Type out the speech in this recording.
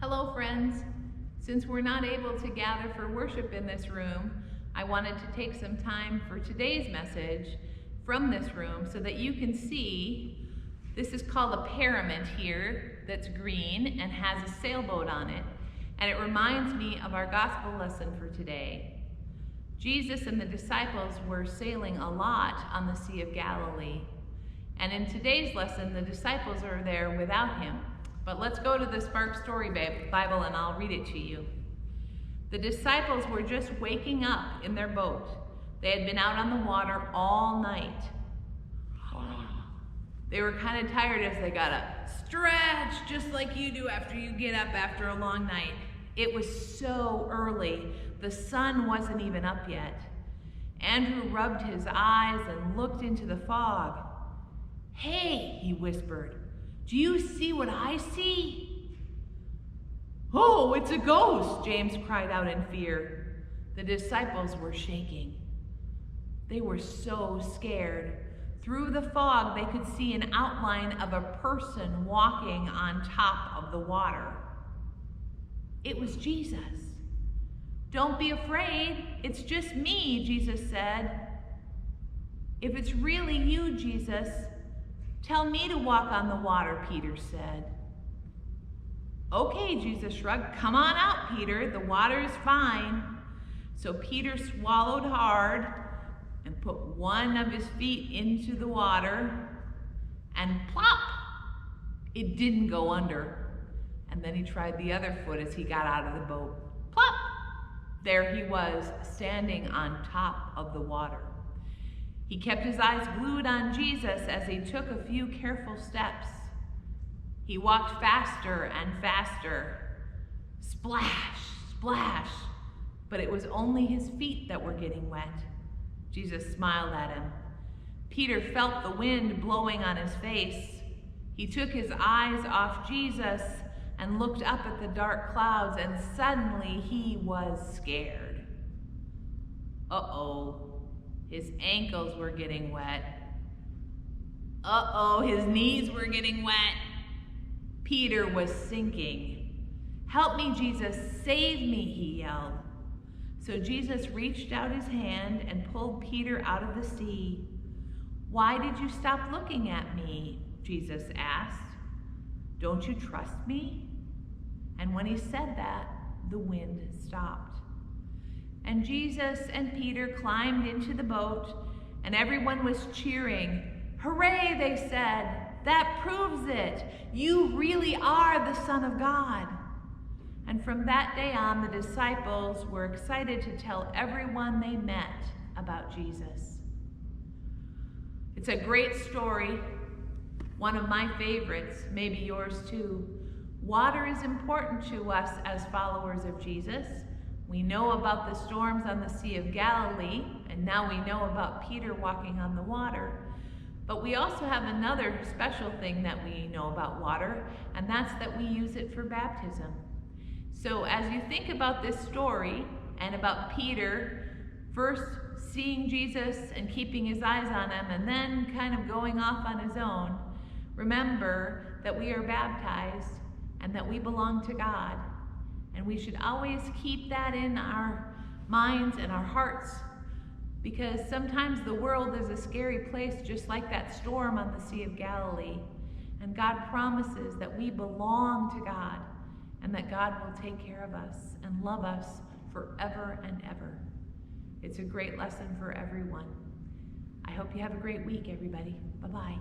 Hello friends. Since we're not able to gather for worship in this room, I wanted to take some time for today's message from this room so that you can see. This is called a paramount here that's green and has a sailboat on it. And it reminds me of our gospel lesson for today. Jesus and the disciples were sailing a lot on the Sea of Galilee. And in today's lesson, the disciples are there without him. But let's go to the Spark Story Bible and I'll read it to you. The disciples were just waking up in their boat. They had been out on the water all night. They were kind of tired as they got up. Stretch, just like you do after you get up after a long night. It was so early. The sun wasn't even up yet. Andrew rubbed his eyes and looked into the fog. "Hey," he whispered. "Do you see what I see?" "Oh, it's a ghost," James cried out in fear. The disciples were shaking. They were so scared. Through the fog, they could see an outline of a person walking on top of the water. It was Jesus. "Don't be afraid, it's just me," Jesus said. "If it's really you, Jesus, tell me to walk on the water," Peter said. "Okay," Jesus shrugged. "Come on out, Peter. The water's fine." So Peter swallowed hard and put one of his feet into the water, and plop! It didn't go under. And then he tried the other foot as he got out of the boat. Plop! There he was, standing on top of the water. He kept his eyes glued on Jesus as he took a few careful steps. He walked faster and faster. Splash, splash. But it was only his feet that were getting wet. Jesus smiled at him. Peter felt the wind blowing on his face. He took his eyes off Jesus and looked up at the dark clouds, and suddenly he was scared. Uh-oh. His ankles were getting wet. Uh-oh, his knees were getting wet. Peter was sinking. "Help me, Jesus, save me," he yelled. So Jesus reached out his hand and pulled Peter out of the sea. "Why did you stop looking at me?" Jesus asked. "Don't you trust me?" And when he said that, the wind stopped. And Jesus and Peter climbed into the boat, and everyone was cheering. "Hooray," they said. "That proves it. You really are the Son of God." And from that day on, the disciples were excited to tell everyone they met about Jesus. It's a great story, one of my favorites, maybe yours too. Water is important to us as followers of Jesus. We know about the storms on the Sea of Galilee, and now we know about Peter walking on the water. But we also have another special thing that we know about water, and that's that we use it for baptism. So as you think about this story and about Peter first seeing Jesus and keeping his eyes on him and then kind of going off on his own, remember that we are baptized and that we belong to God. And we should always keep that in our minds and our hearts, because sometimes the world is a scary place, just like that storm on the Sea of Galilee. And God promises that we belong to God and that God will take care of us and love us forever and ever. It's a great lesson for everyone. I hope you have a great week, everybody. Bye-bye.